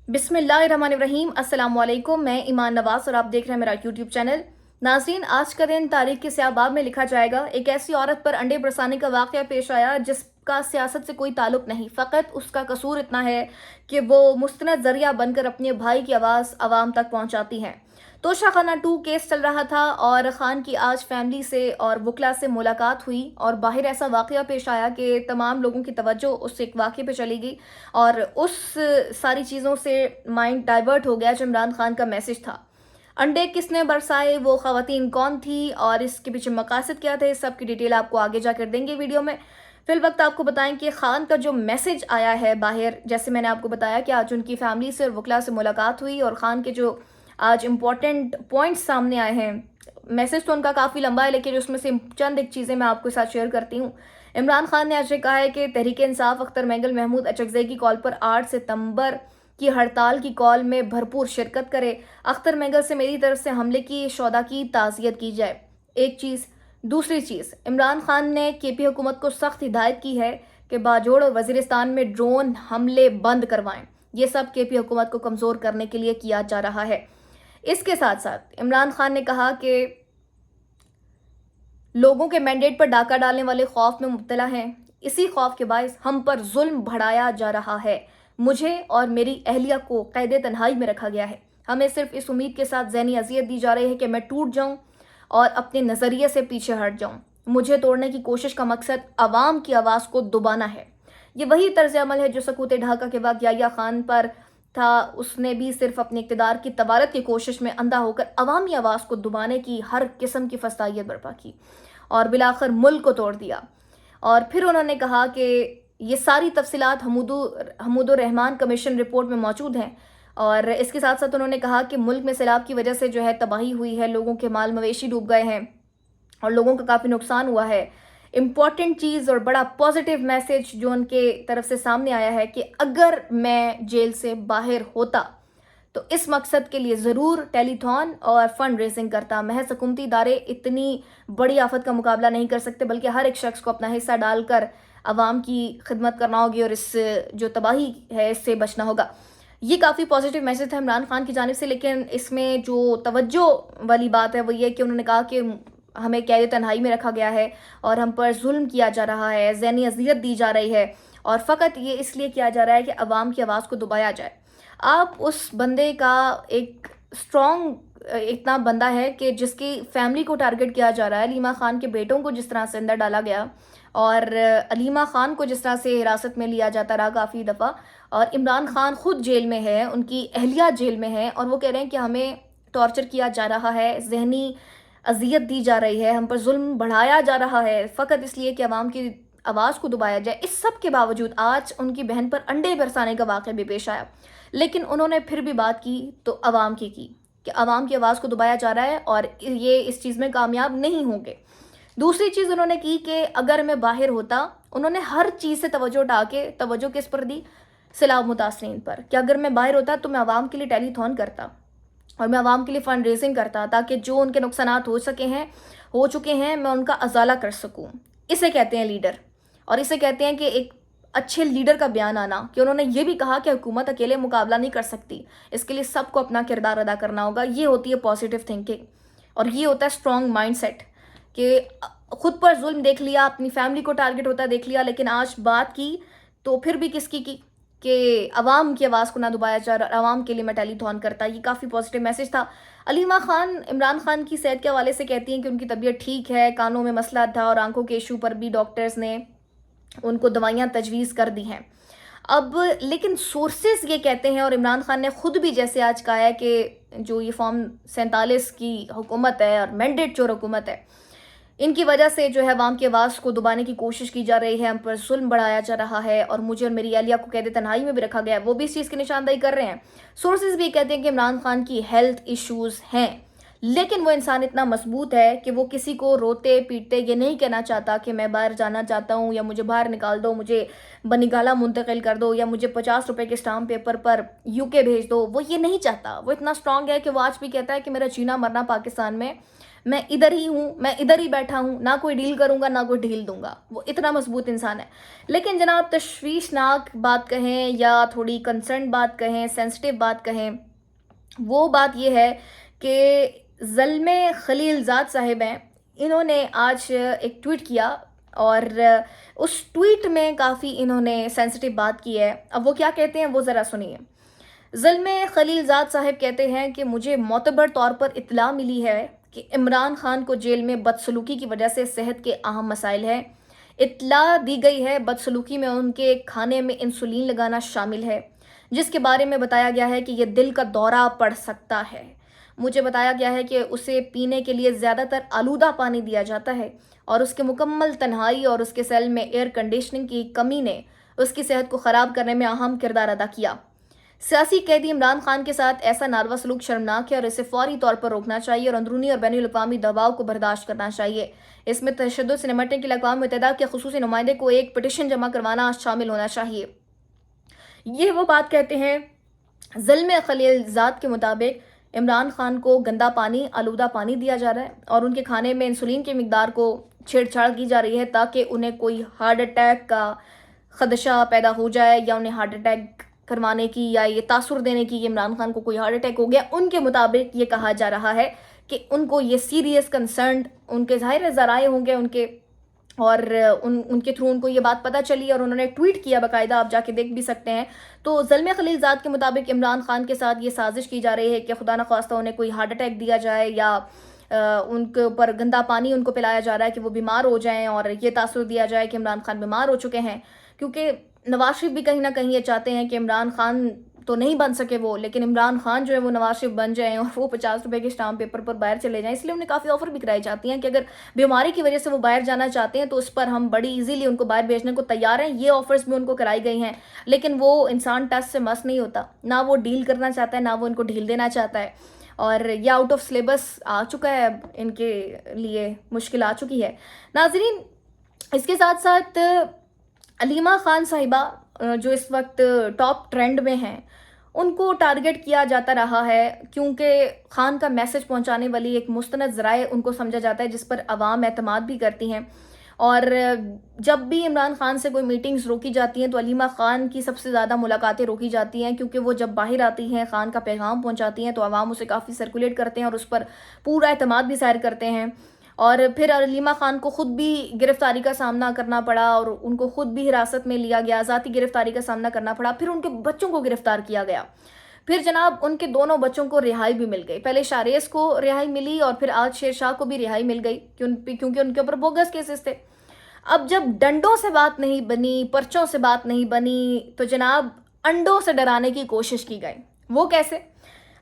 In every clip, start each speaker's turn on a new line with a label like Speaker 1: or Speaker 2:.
Speaker 1: बिस्मिल्लाहिर्रहमानिर्रहीम। अस्सलाम वालेकुम। मैं ईमान नवाज और आप देख रहे हैं मेरा यूट्यूब चैनल। नाज़रीन, आज का दिन तारीख के स्याबाब में लिखा जाएगा। एक ऐसी औरत पर अंडे बरसाने का वाक़या पेश आया जिसका सियासत से कोई ताल्लुक नहीं, फ़कत उसका कसूर इतना है कि वो मुस्तनद ज़रिया बनकर अपने भाई की आवाज़ आवाम तक पहुँचाती हैं। तोशा खाना 2 केस चल रहा था और ख़ान की आज फैमिली से और वकला से मुलाकात हुई और बाहर ऐसा वाक़या पेश आया कि तमाम लोगों की तवज्जो उस एक वाक़े पे चली गई और उस सारी चीज़ों से माइंड डाइवर्ट हो गया जो इमरान खान का मैसेज था। अंडे किसने बरसाए, वो ख़वातीन कौन थी और इसके पीछे मकासद क्या थे, सब की डिटेल आपको आगे जाकर देंगे वीडियो में। फिल वक्त आपको बताएं कि खान का जो मैसेज आया है बाहर, जैसे मैंने आपको बताया कि आज उनकी फैमिली से और वकला से मुलाकात हुई और खान के जो आज इम्पॉर्टेंट पॉइंट्स सामने आए हैं। मैसेज तो उनका काफ़ी लंबा है, लेकिन उसमें से चंद एक चीज़ें मैं आपके साथ शेयर करती हूँ। इमरान खान ने आज ये कहा है कि तहरीक इंसाफ अख्तर मैंगल महमूद अचकज़ई की कॉल पर 8 सितंबर की हड़ताल की कॉल में भरपूर शिरकत करे। अख्तर मैंगल से मेरी तरफ से हमले की शौदा की ताज़ियत की जाए। एक चीज़। दूसरी चीज़, इमरान खान ने केपी हुकूमत को सख्त हिदायत की है कि बाजोड़ और वजीरिस्तान में ड्रोन हमले बंद करवाएं। ये सब केपी हुकूमत को कमज़ोर करने के लिए किया जा रहा है। इसके साथ साथ इमरान खान ने कहा कि लोगों के मैंडेट पर डाका डालने वाले खौफ में मुब्तला हैं। इसी खौफ के बायस हम पर जुल्म बढ़ाया जा रहा है। मुझे और मेरी अहलिया को कैद तन्हाई में रखा गया है। हमें सिर्फ इस उम्मीद के साथ ज़हनी अजियत दी जा रही है कि मैं टूट जाऊं और अपने नज़रिए से पीछे हट जाऊं। मुझे तोड़ने की कोशिश का मकसद अवाम की आवाज़ को दबाना है। ये वही तर्ज अमल है जो सकूत ढाका के वक्त याहिया खान पर था। उसने भी सिर्फ अपने इक़्तिदार की तबारत की कोशिश में अंधा होकर अवामी आवाज़ को दबाने की हर किस्म की फसाइयत बर्पा की और बिलाखिर मुल्क को तोड़ दिया। और फिर उन्होंने कहा कि ये सारी तफसीलात हमूदुर रहमान कमीशन रिपोर्ट में मौजूद हैं। और इसके साथ साथ उन्होंने कहा कि मुल्क में सैलाब की वजह से जो है तबाही हुई है, लोगों के माल मवेशी डूब गए हैं और लोगों का काफ़ी नुकसान हुआ है। इम्पॉर्टेंट चीज़ और बड़ा पॉजिटिव मैसेज जो उनके तरफ से सामने आया है कि अगर मैं जेल से बाहर होता तो इस मकसद के लिए ज़रूर टेलीथॉन और फंड रेजिंग करता। महज हुकूमती इदारे इतनी बड़ी आफत का मुकाबला नहीं कर सकते, बल्कि हर एक शख्स को अपना हिस्सा डालकर आवाम की खिदमत करना होगी और इस जो तबाही है इससे बचना होगा। ये काफ़ी पॉजिटिव मैसेज था इमरान खान की जानिब से, लेकिन इसमें जो तवज्जो वाली बात है वो ये कि उन्होंने कहा कि हमें कैद तन्हाई में रखा गया है और हम पर जुल्म किया जा रहा है, ज़हनी अजियत दी जा रही है और फ़कत ये इसलिए किया जा रहा है कि अवाम की आवाज़ को दबाया जाए। आप उस बंदे का एक स्ट्रॉन्ग इतना बंदा है कि जिसकी फैमिली को टारगेट किया जा रहा है। अलीमा खान के बेटों को जिस तरह से अंदर डाला गया और अलीमा खान को जिस तरह से हिरासत में लिया जाता रहा काफ़ी दफ़ा, और इमरान खान खुद जेल में है, उनकी अहलिया जेल में है और वो कह रहे हैं कि हमें टॉर्चर किया जा रहा है, जहनी अजियत दी जा रही है, हम पर जुल्म बढ़ाया जा रहा है, फ़कत इसलिए कि अवाम की आवाज़ को दबाया जाए। इस सब के बावजूद आज उनकी बहन पर अंडे बरसाने का वाक़या भी पेश आया, लेकिन उन्होंने फिर भी बात की तो अवाम की कि अवाम की आवाज़ को दबाया जा रहा है और ये इस चीज़ में कामयाब नहीं होंगे। दूसरी चीज़ उन्होंने की कि अगर मैं बाहर होता, उन्होंने हर चीज़ से तवज्जो उठा के तवज्जो किस पर दी, सैलाब मुतासरीन पर, कि अगर मैं बाहर होता तो मैं आवाम के लिए टेलीथॉन करता और मैं आवाम के लिए फ़ंड रेजिंग करता ताकि जो उनके नुकसानात हो चुके हैं मैं उनका अजाला कर सकूँ। इसे कहते हैं लीडर और इसे कहते हैं कि एक अच्छे लीडर का बयान आना। कि उन्होंने ये भी कहा कि हुकूमत अकेले मुकाबला नहीं कर सकती, इसके लिए सबको अपना किरदार अदा करना होगा। ये होती है पॉजिटिव थिंकिंग और ये होता है स्ट्रॉन्ग माइंडसेट कि खुद पर जुल्म देख लिया, अपनी फैमिली को टारगेट होता देख लिया, लेकिन आज बात की तो फिर भी किसकी की कि अवाम की आवाज़ को ना दबाया जाए और अवाम के लिए मैं टेलीथॉन करता। ये काफ़ी पॉजिटिव मैसेज था। अलीमा खान इमरान खान की सेहत के हवाले से कहती हैं कि उनकी तबीयत ठीक है, कानों में मसला था और आंखों के इशू पर भी डॉक्टर्स ने उनको दवाइयाँ तजवीज़ कर दी हैं। अब लेकिन सोर्सेज ये कहते हैं और इमरान खान ने खुद भी जैसे आज कहा है कि जो ये फॉर्म 47 की हुकूमत है और मैंडेट चोर हुकूमत है, इनकी वजह से जो है अवाम की आवाज़ को दबाने की कोशिश की जा रही है, हम पर जुल्म बढ़ाया जा रहा है और मुझे और मेरी अहलिया को कैद तन्हाई में भी रखा गया है। वो भी इस चीज़ की निशानदेही कर रहे हैं। सोर्सेज भी कहते हैं कि इमरान खान की हेल्थ इश्यूज़ हैं, लेकिन वो इंसान इतना मजबूत है कि वो किसी को रोते पीटते ये नहीं कहना चाहता कि मैं बाहर जाना चाहता हूँ या मुझे बाहर निकाल दो, मुझे बनिगाला मुंतकिल कर दो या मुझे 50 रुपए के स्टाम्प पेपर पर यूके भेज दो। वो ये नहीं चाहता। वो इतना स्ट्रांग है कि वो आज भी कहता है कि मेरा जीना मरना पाकिस्तान में मैं इधर ही हूँ, मैं इधर ही बैठा हूँ, ना कोई डील करूँगा ना कोई ढील दूंगा। वो इतना मजबूत इंसान है। लेकिन जनाब तशवीशनाक बात कहें या थोड़ी कंसर्न बात कहें, सेंसिटिव बात कहें, वो बात ये है कि ज़ल्मे खलीलज़ाद साहिब हैं, इन्होंने आज एक ट्वीट किया और उस ट्वीट में काफ़ी इन्होंने सेंसिटिव बात की है। अब वो क्या कहते हैं वो ज़रा सुनिए। ज़ल्मे खलीलज़ाद साहिब कहते हैं कि मुझे मोतबर तौर पर इत्तला मिली है कि इमरान खान को जेल में बदसलूकी की वजह से सेहत के अहम मसाइल हैं। इत्तला दी गई है बदसलूकी में उनके खाने में इंसुलिन लगाना शामिल है, जिसके बारे में बताया गया है कि यह दिल का दौरा पड़ सकता है। मुझे बताया गया है कि उसे पीने के लिए ज़्यादातर आलूदा पानी दिया जाता है और उसके मुकम्मल तन्हाई और उसके सेल में एयर कंडीशनिंग की कमी ने उसकी सेहत को ख़राब करने में अहम किरदार अदा किया। सियासी कैदी इमरान खान के साथ ऐसा नारवा सलूक शर्मनाक है और इसे फौरी तौर पर रोकना चाहिए और अंदरूनी और बैनुल अक़वामी दबाव को बर्दाश्त करना चाहिए। इसमें तशद्दुद से निपटने के लिए अक़वाम मुत्तहिदा के ख़ुसूसी नुमाइंदे को एक पिटीशन जमा करवाना शामिल होना चाहिए। ये वो बात कहते हैं। ज़ल्मे खलीलज़ाद के मुताबिक इमरान खान को गंदा पानी, आलूदा पानी दिया जा रहा है और उनके खाने में इंसुलिन की मिकदार को छेड़छाड़ की जा रही है ताकि उन्हें कोई हार्ट अटैक का खदशा पैदा हो जाए या उन्हें हार्ट अटैक करवाने की या ये तासुर देने की कि इमरान खान को कोई हार्ट अटैक हो गया। उनके मुताबिक ये कहा जा रहा है कि उनको ये सीरियस कंसर्न, उनके ज़ाहिर ज़राए होंगे उनके, और उनके थ्रू उनको ये बात पता चली और उन्होंने ट्वीट किया बाकायदा, आप जाके देख भी सकते हैं। तो ज़ल्मे खलीलज़ाद के मुताबिक इमरान खान के साथ ये साजिश की जा रही है कि खुदा न ख्वास्ता उन्हें कोई हार्ट अटैक दिया जाए या उनके ऊपर गंदा पानी उनको पिलाया जा रहा है कि वो बीमार हो जाएं और ये तासुर दिया जाए कि इमरान खान बीमार हो चुके हैं। क्योंकि नवाज शरीफ भी कहीं ना कहीं ये चाहते हैं कि इमरान खान तो नहीं बन सके वो, लेकिन इमरान खान जो है वो नवाज शरीफ बन जाएं और वो 50 रुपए के स्टाम्प पेपर पर बाहर चले जाएं। इसलिए उन्हें काफ़ी ऑफर भी कराई जाती हैं कि अगर बीमारी की वजह से वो बाहर जाना चाहते हैं तो उस पर हम बड़ी इजीली उनको बाहर भेजने को तैयार हैं। ये ऑफर्स भी उनको कराई गई हैं। लेकिन वो इंसान टस से मस नहीं होता, ना वो डील करना चाहता है ना वो इनको ढील देना चाहता है। और ये आउट ऑफ सिलेबस आ चुका है, अब इनके लिए मुश्किल आ चुकी है। नाजरीन, इसके साथ साथ अलीमा खान साहिबा जो इस वक्त टॉप ट्रेंड में हैं, उनको टारगेट किया जाता रहा है क्योंकि खान का मैसेज पहुंचाने वाली एक मुस्तनद ज़राए उनको समझा जाता है जिस पर आवाम एतमाद भी करती हैं। और जब भी इमरान खान से कोई मीटिंग्स रोकी जाती हैं तो अलीमा खान की सबसे ज़्यादा मुलाकातें रोकी जाती हैं, क्योंकि वो जब बाहर आती हैं, खान का पैगाम पहुंचाती हैं तो आवाम उसे काफ़ी सर्कुलेट करते हैं और उस पर पूरा एतमाद भी ज़ाहिर करते हैं। और फिर अलीमा खान को ख़ुद भी गिरफ्तारी का सामना करना पड़ा और उनको ख़ुद भी हिरासत में लिया गया, ज़ाती गिरफ्तारी का सामना करना पड़ा। फिर उनके बच्चों को गिरफ्तार किया गया। फिर जनाब उनके दोनों बच्चों को रिहाई भी मिल गई। पहले शारेस को रिहाई मिली और फिर आज शेरशाह को भी रिहाई मिल गई क्योंकि उनके ऊपर बोगस केसेस थे। अब जब डंडों से बात नहीं बनी, पर्चों से बात नहीं बनी, तो जनाब अंडों से डराने की कोशिश की गई। वो कैसे?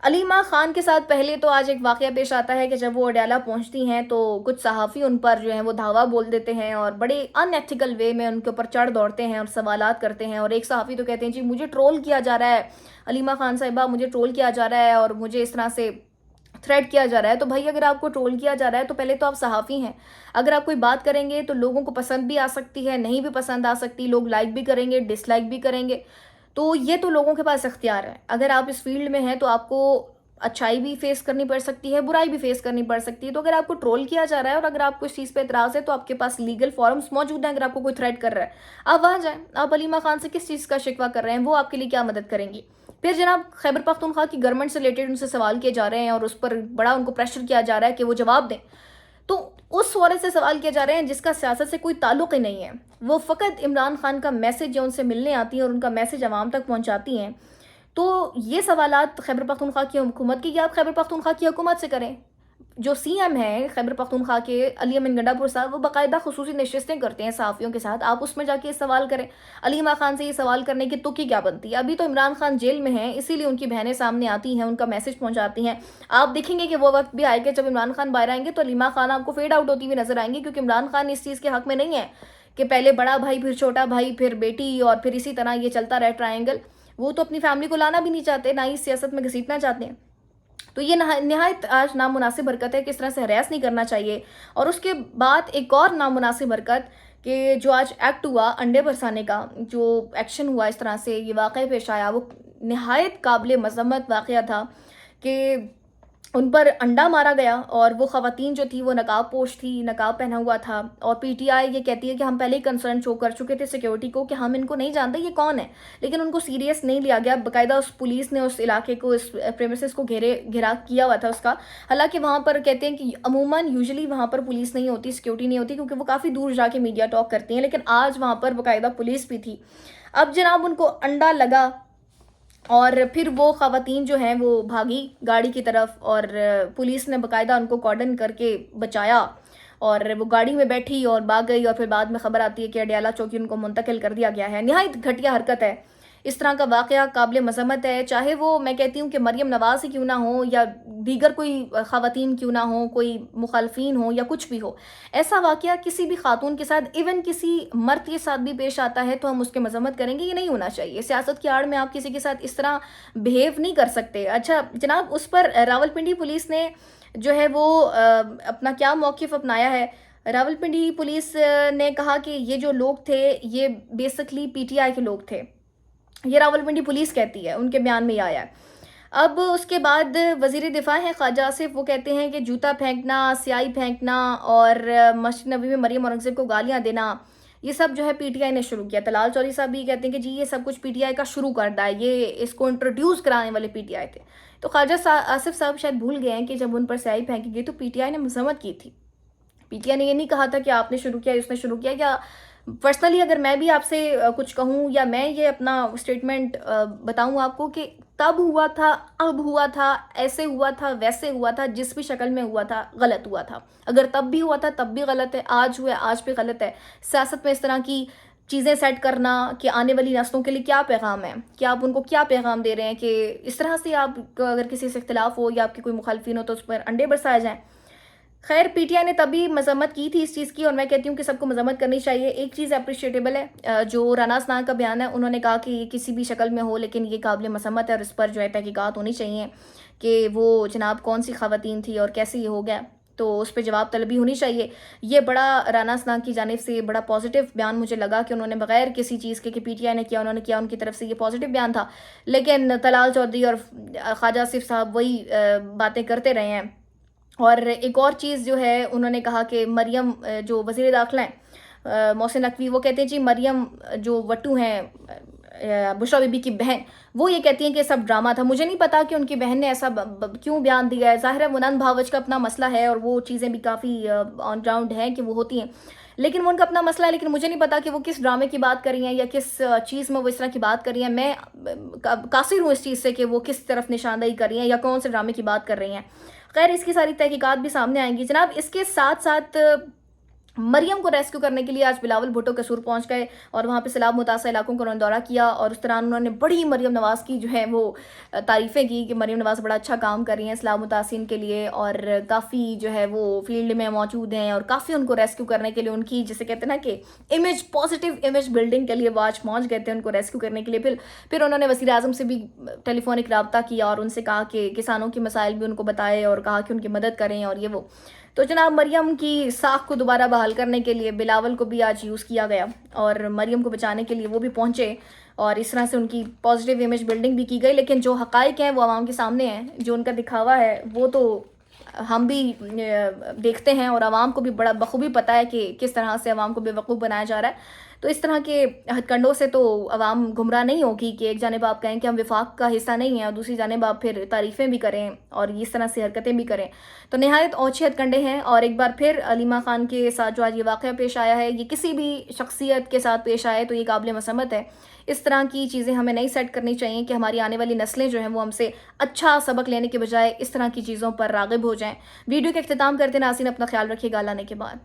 Speaker 1: अलीमा खान के साथ पहले तो आज एक वाक़या पेश आता है कि जब वो अडयाला पहुंचती हैं तो कुछ सहाफ़ी उन पर जो है वो धावा बोल देते हैं और बड़े अनएथिकल वे में उनके ऊपर चढ़ दौड़ते हैं और सवालात करते हैं। और एक सहाफ़ी तो कहते हैं, जी मुझे ट्रोल किया जा रहा है, अलीमा खान साहिबा मुझे ट्रोल किया जा रहा है और मुझे इस तरह से थ्रेट किया जा रहा है। तो भाई, अगर आपको ट्रोल किया जा रहा है तो पहले तो आप सहाफ़ी हैं। अगर आप कोई बात करेंगे तो लोगों को पसंद भी आ सकती है, नहीं भी पसंद आ सकती, लोग लाइक भी करेंगे, डिसलाइक भी करेंगे। तो ये तो लोगों के पास इख्तियार है। अगर आप इस फील्ड में हैं तो आपको अच्छाई भी फेस करनी पड़ सकती है, बुराई भी फेस करनी पड़ सकती है। तो अगर आपको ट्रोल किया जा रहा है और अगर आपको इस चीज़ पे एतराज़ है तो आपके पास लीगल फॉर्म्स मौजूद हैं। अगर आपको कोई थ्रेट कर रहा है आप वहाँ जाएँ। आप अलीमा खान से किस चीज़ का शिकवा कर रहे हैं, वो आपके लिए क्या मदद करेंगी। फिर जनाब खैबर पख्तूनख्वा की गवर्नमेंट से रिलेटेड उनसे सवाल किए जा रहे हैं और उस पर बड़ा उनको प्रेशर किया जा रहा है कि वो जवाब दें। तो उस औरत से सवाल किए जा रहे हैं जिसका सियासत से कोई ताल्लुक़ ही नहीं है। वो फ़कत इमरान खान का मैसेज या उनसे मिलने आती हैं और उनका मैसेज आवाम तक पहुँचाती हैं। तो ये सवालात खैबर पख्तूनख्वा की हुकूमत की, या आप खैबर पख्तूनख्वा की हुकूमत से करें। जो सीएम हैं खैबर पख्तूनख्वा के, अली अमीन गंडापुर साहब, वो बाकायदा खुसूसी नशिस्तें करते हैं सहाफ़ियों के साथ। आप उसमें जाके ये सवाल करें। अलीमा खान से ये सवाल करने की तुकी क्या बनती है? अभी तो इमरान खान जेल में हैं, इसीलिए उनकी बहनें सामने आती हैं, उनका मैसेज पहुंचाती हैं। आप देखेंगे कि वो वक्त भी आएगा जब इमरान खान बाहर आएंगे तो अलीमा खान आपको फेड आउट होती हुई नजर आएंगी, क्योंकि इमरान खान इस चीज़ के हक में नहीं है कि पहले बड़ा भाई, फिर छोटा भाई, फिर बेटी और फिर इसी तरह ये चलता रहे ट्रायंगल। वो तो अपनी फैमिली को लाना भी नहीं चाहते, ना ही सियासत में घसीटना चाहते हैं। तो ये नहायत आज नामुनासिब हरकत है कि इस तरह से हरास नहीं करना चाहिए। और उसके बाद एक और नामुनासिब हरकत कि जो आज एक्ट हुआ अंडे बरसाने का, जो एक्शन हुआ, इस तरह से ये वाक़या पेश आया, वो नहायत काबिल मज़म्मत वाक़या था कि उन पर अंडा मारा गया और वो ख़वातीन जो थी वो नकाब पोश थी, नकाब पहना हुआ था। और पीटीआई ये कहती है कि हम पहले ही कंसर्न शो कर चुके थे सिक्योरिटी को कि हम इनको नहीं जानते ये कौन है, लेकिन उनको सीरियस नहीं लिया गया। बाकायदा उस पुलिस ने उस इलाके को, इस प्रेमिसेस को घेरा किया हुआ था उसका। हालांकि वहाँ पर कहते हैं कि अमूमन यूजुअली वहाँ पर पुलिस नहीं होती, सिक्योरिटी नहीं होती, क्योंकि वो काफ़ी दूर जाके मीडिया टॉक करती हैं, लेकिन आज वहाँ पर बाकायदा पुलिस भी थी। अब जनाब उनको अंडा लगा और फिर वो ख़वातीन जो हैं वो भागी गाड़ी की तरफ और पुलिस ने बाकायदा उनको कॉर्डन करके बचाया और वो गाड़ी में बैठी और भाग गई। और फिर बाद में ख़बर आती है कि अडयाला चौकी उनको मुंतकिल कर दिया गया है। निहायत घटिया हरकत है। इस तरह का वाक़या काबिल मज़म्मत है, चाहे वो मैं कहती हूँ कि मरियम नवाज़ ही क्यों ना हो या दीगर कोई ख़वातीन क्यों ना हो, कोई मुखालफिन हो या कुछ भी हो। ऐसा वाक़या किसी भी खातून के साथ, इवन किसी मर्द के साथ भी पेश आता है तो हम उसकी मज़म्मत करेंगे, ये नहीं होना चाहिए। सियासत की आड़ में आप किसी के साथ इस तरह बिहेव नहीं कर सकते। अच्छा जनाब, उस पर रावलपिंडी पुलिस ने जो है वो अपना क्या मौक़िफ़ अपनाया है। रावलपिंडी पुलिस ने कहा कि ये जो लोग थे ये बेसिकली पीटीआई के लोग थे, ये रावलपिंडी पुलिस कहती है, उनके बयान में ये आया है। अब उसके बाद वज़ीर दिफ़ा हैं ख्वाजा आसिफ, वो कहते हैं कि जूता फेंकना, स्याही फेंकना और मस्जिद नबी में मरियम औरंगज़ेब को गालियाँ देना, ये सब जो है पीटीआई ने शुरू किया। तलाल चौधरी साहब भी कहते हैं कि जी ये सब कुछ पीटीआई का शुरू करता है, ये इसको इंट्रोड्यूस कराने वाले पीटीआई थे। तो ख्वाजा आसिफ साहब शायद भूल गए हैं कि जब उन पर स्याही फेंकी गई तो पीटीआई ने मज़म्मत की थी। पीटीआई ने ये नहीं कहा था कि आपने शुरू किया, उसने शुरू किया। या पर्सनली अगर मैं भी आपसे कुछ कहूँ या मैं ये अपना स्टेटमेंट बताऊँ आपको कि तब हुआ था, अब हुआ था, ऐसे हुआ था, वैसे हुआ था, जिस भी शक्ल में हुआ था गलत हुआ था। अगर तब भी हुआ था तब भी गलत है, आज हुआ आज भी गलत है। सियासत में इस तरह की चीज़ें सेट करना कि आने वाली नस्लों के लिए क्या पैगाम है, कि आप उनको क्या पैगाम दे रहे हैं कि इस तरह से आप अगर किसी से इख्तिलाफ हो या आपके कोई मुखालफिन हो तो उस पर अंडे बरसाए जाएँ। खैर पीटीआई ने तभी मजम्मत की थी इस चीज़ की और मैं कहती हूँ कि सबको मजम्मत करनी चाहिए। एक चीज़ अप्रिशिएटेबल है, जो राना असनान का बयान है, उन्होंने कहा कि ये किसी भी शक्ल में हो लेकिन ये काबिल मसम्मत है और इस पर जो है तहकीकात होनी चाहिए कि वो जनाब कौन सी ख़वातीन थी और कैसे ये हो गया, तो उस पर जवाब तलबी होनी चाहिए। ये बड़ा राना असनान की जानिब से बड़ा पॉजिटिव बयान मुझे लगा कि उन्होंने बगैर किसी चीज़ के कि पीटीआई ने किया, उन्होंने किया, उनकी तरफ से ये पॉजिटिव बयान था। लेकिन तलाल चौधरी और ख्वाजा आसिफ साहब वही बातें करते रहे हैं। और एक और चीज़ जो है उन्होंने कहा कि मरियम जो वज़ीर दाखिला हैं मोहसिन नकवी, वो कहते हैं जी मरियम जो वट्टू हैं बुशरा बीबी की बहन, वो ये कहती हैं कि सब ड्रामा था। मुझे नहीं पता कि उनकी बहन ने ऐसा क्यों बयान दिया है। ज़ाहिर है मुनन भावच का अपना मसला है और वो चीज़ें भी काफ़ी ऑन ग्राउंड हैं कि वो होती हैं, लेकिन वो उनका अपना मसला है। लेकिन मुझे नहीं पता कि वो किस ड्रामे की बात कर रही हैं या किस चीज़ में वो इस तरह की बात कर रही हैं। मैं कासिर हूँ इस चीज़ से कि वो किस तरफ निशानदेही कर रही हैं या कौन से ड्रामे की बात कर रही हैं। खैर इसकी सारी तहकीकात भी सामने आएंगी जनाब। इसके साथ साथ मरियम को रेस्क्यू करने के लिए आज बिलावल भुट्टो कसूर पहुंच गए और वहाँ पे सैलाब मुतासर इलाकों का उन्होंने दौरा किया और उस दौरान उन्होंने बड़ी मरियम नवाज़ की जो है वो तारीफ़ें की कि मरियम नवाज़ बड़ा अच्छा काम कर रही हैं सैलाब मुतासिन के लिए और काफ़ी जो है वो फील्ड में मौजूद हैं और काफ़ी उनको रेस्क्यू करने के लिए उनकी जिसे कहते हैं ना कि इमेज, पॉजिटिव इमेज बिल्डिंग के लिए वो आज पहुँच गए थे उनको रेस्क्यू करने के लिए। फिर उन्होंने वज़ीर आज़म से भी टेलीफोनिक रब्ता किया और उनसे कहा कि किसानों के मसाइल भी उनको बताए और कहा कि उनकी मदद करें और ये वो। तो जनाब मरियम की साख को दोबारा बहाल करने के लिए बिलावल को भी आज यूज़ किया गया और मरियम को बचाने के लिए वो भी पहुँचे और इस तरह से उनकी पॉजिटिव इमेज बिल्डिंग भी की गई। लेकिन जो हक़ाइक़ हैं वो आवाम के सामने हैं, जो उनका दिखावा है वो तो हम भी देखते हैं और आवाम को भी बड़ा बखूबी पता है कि किस तरह से आवाम को बेवकूफ़ बनाया जा रहा है। तो इस तरह के हथकंडों से तो आवाम गुमराह नहीं होगी कि एक जानिब आप कहें कि हम विफाक का हिस्सा नहीं हैं और दूसरी जानिब आप फिर तारीफ़ें भी करें और इस तरह से हरकतें भी करें। तो नहायत ओछे हथकंडे हैं और एक बार फिर अलीमा खान के साथ जो आज ये वाक़या पेश आया है, ये किसी भी शख्सियत के साथ पेश आए तो ये काबिल मसम्मत है। इस तरह की चीज़ें हमें नहीं सेट करनी चाहिए कि हमारी आने वाली नस्लें जो हैं वो हमसे अच्छा सबक लेने के बजाय इस तरह की चीज़ों पर राग़िब हो जाएँ। वीडियो के इख्तिताम करते नाज़रीन, अपना ख्याल रखिएगा, अल्लाह ने के बाद।